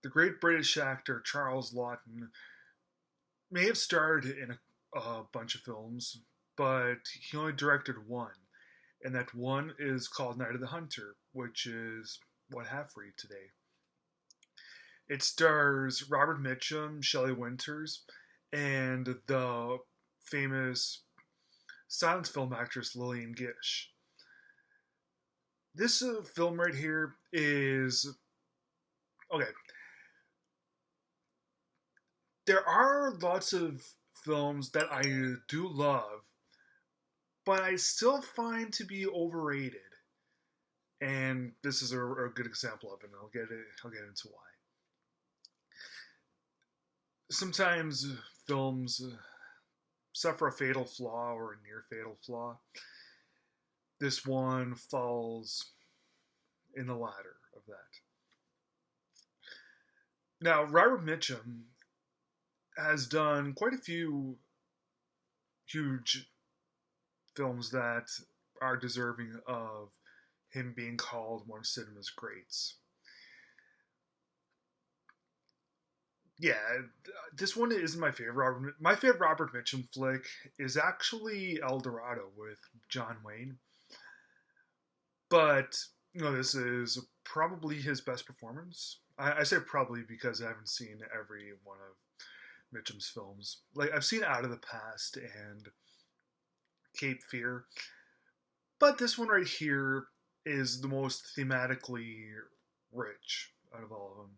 The great British actor Charles Laughton may have starred in a bunch of films, but he only directed one, and that one is called Night of the Hunter, which is what I have for you today. It stars Robert Mitchum, Shelley Winters, and the famous silent film actress Lillian Gish. This film right here is okay. There are lots of films that I do love, but I still find to be overrated. And this is a good example of it. And I'll get into why. Sometimes films suffer a fatal flaw or a near fatal flaw. This one falls in the latter of that. Now, Robert Mitchum has done quite a few huge films that are deserving of him being called one of cinema's greats. Yeah, this one isn't my favorite. My favorite Robert Mitchum flick is actually El Dorado with John Wayne, but this is probably his best performance. I say probably because I haven't seen every one of Mitchum's films. Like I've seen Out of the Past and Cape Fear, but this one right here is the most thematically rich out of all of them.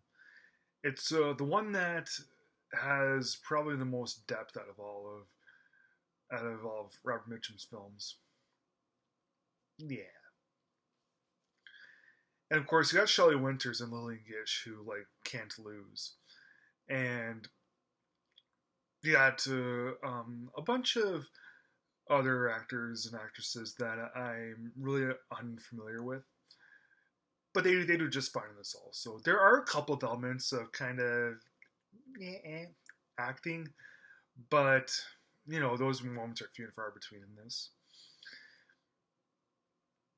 It's the one that has probably the most depth out of all of Robert Mitchum's films. Yeah, and of course you got Shelley Winters and Lillian Gish who like can't lose, and you got a bunch of other actors and actresses that I'm really unfamiliar with, but they do just fine in this also. There are a couple of elements of kind of acting, but those moments are few and far between in this.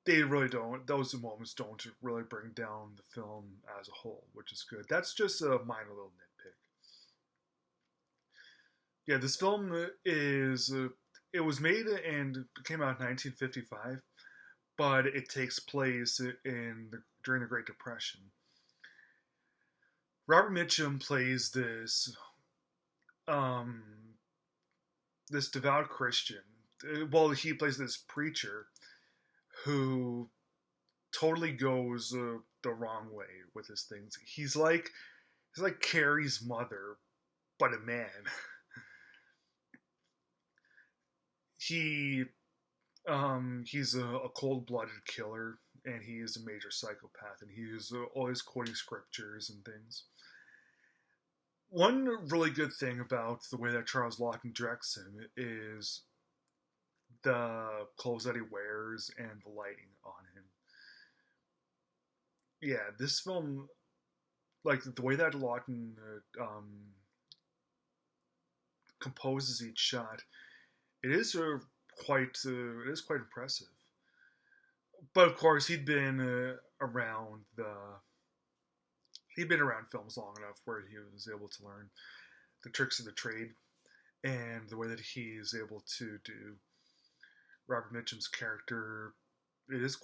They really don't. Those moments don't really bring down the film as a whole, which is good. That's just a minor little nitpick. Yeah, this film is it was made and came out in 1955, but it takes place during the Great Depression. Robert Mitchum plays um, this devout Christian. Well, he plays this preacher who totally goes the wrong way with his things. He's like Carrie's mother, but a man. he he's a cold-blooded killer, and he is a major psychopath, and he's always quoting scriptures and things. One really good thing about the way that Charles Laughton directs him is the clothes that he wears and the lighting on him. Yeah, this film, like the way that Laughton composes each shot, it is quite impressive. But of course, he'd been around films long enough where he was able to learn the tricks of the trade, and the way that he's able to do Robert Mitchum's character, it is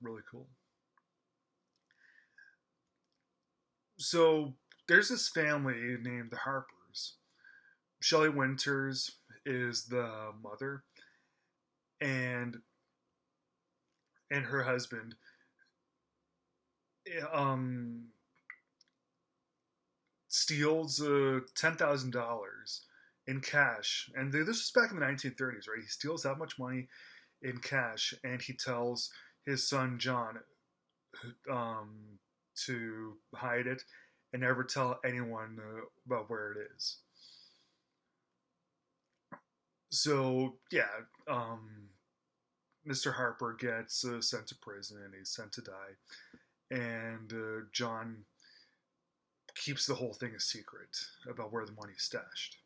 really cool. So there's this family named the Harpers. Shelley Winters is the mother, and her husband um, steals $10,000 in cash, and this was back in the 1930s, right? He steals that much money in cash, and he tells his son John um, to hide it and never tell anyone about where it is. So yeah, Mr. Harper gets sent to prison and he's sent to die, and John keeps the whole thing a secret about where the money's stashed.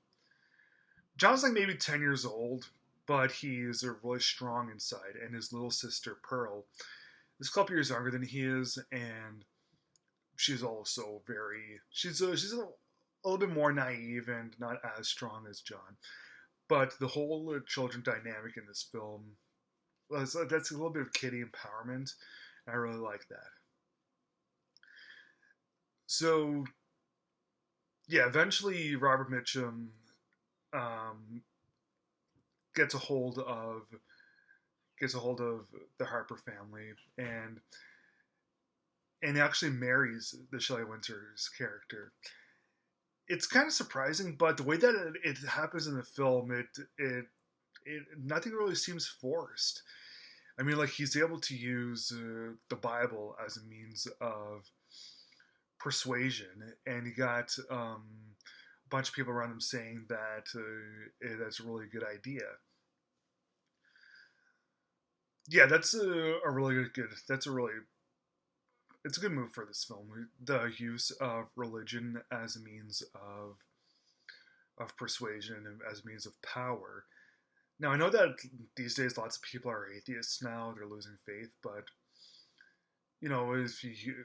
John's like maybe 10 years old, but he's really strong inside, and his little sister Pearl is a couple years younger than he is, and she's also very she's a little bit more naive and not as strong as John. But the whole children dynamic in this film, that's a little bit of kitty empowerment. I really like that. So yeah, eventually Robert Mitchum um, gets a hold of the Harper family and actually marries the Shelley Winters character. It's kind of surprising, but the way that it happens in the film, it nothing really seems forced. I mean, like he's able to use the Bible as a means of persuasion, and he got a bunch of people around him saying that that's a really good idea. Yeah, that's a really good. That's a really it's a good move for this film. The use of religion as a means of persuasion and as a means of power. Now I know that these days lots of people are atheists now; they're losing faith. But if you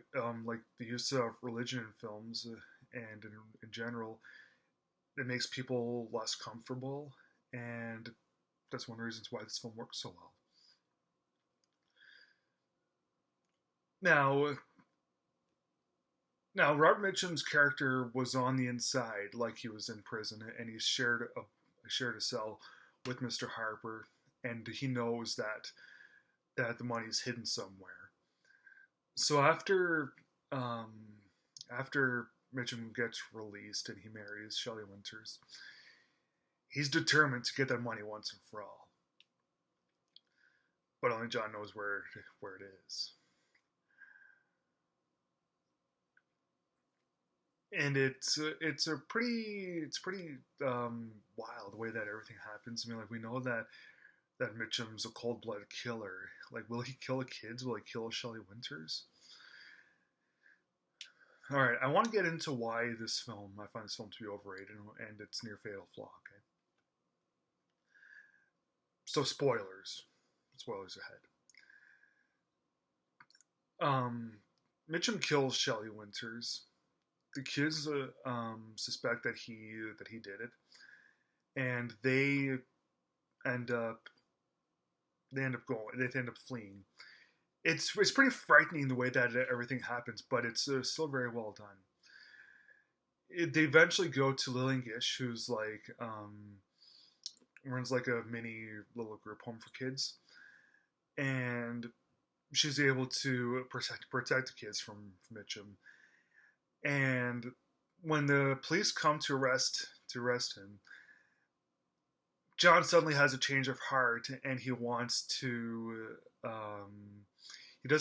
like the use of religion in films and in general, it makes people less comfortable, and that's one of the reasons why this film works so well. Now, Now, Robert Mitchum's character was on the inside, like he was in prison, and he shared a cell with Mr. Harper, and he knows that the money's hidden somewhere. So um, after Mitchum gets released and he marries Shelley Winters, he's determined to get that money once and for all. But only John knows where it is. And it's pretty wild the way that everything happens. I mean, like we know that Mitchum's a cold-blooded killer. Like, will he kill the kids? Will he kill Shelley Winters? All right, I want to get into why I find this film to be overrated and its near fatal flaw. Okay, so spoilers ahead. Um, Mitchum kills Shelley Winters. The kids suspect that he did it, and end up they end up fleeing. It's pretty frightening the way that everything happens, but it's still very well done. They eventually go to Lillian Gish, who's like runs like a mini little group home for kids, and she's able to protect the kids from Mitchum. And when the police come to arrest him, John suddenly has a change of heart, and he doesn't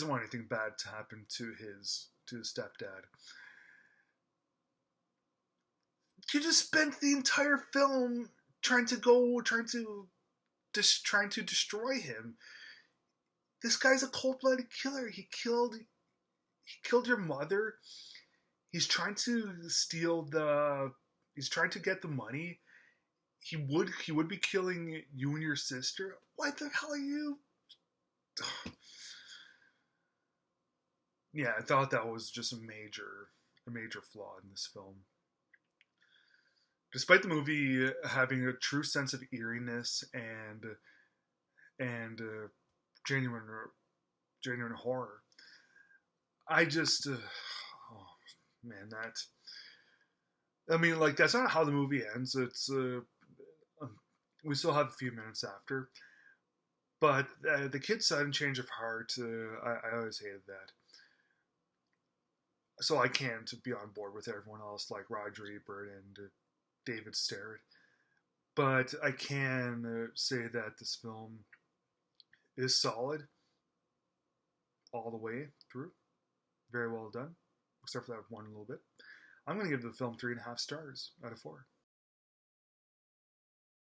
want anything bad to happen to his stepdad. You just spent the entire film trying to destroy him. This guy's a cold-blooded killer. He killed your mother. He's trying to steal the. He's trying to get the money. He would be killing you and your sister. What the hell are you? Yeah, I thought that was just a major flaw in this film. Despite the movie having a true sense of eeriness and genuine genuine horror, I just oh man, I mean, like that's not how the movie ends. It's we still have a few minutes after, but the kid's sudden change of heart, I always hated that. So I can't be on board with everyone else like Roger Ebert and David Starrett. But I can say that this film is solid all the way through. Very well done, except for that one little bit. I'm going to give the film 3.5 stars out of 4.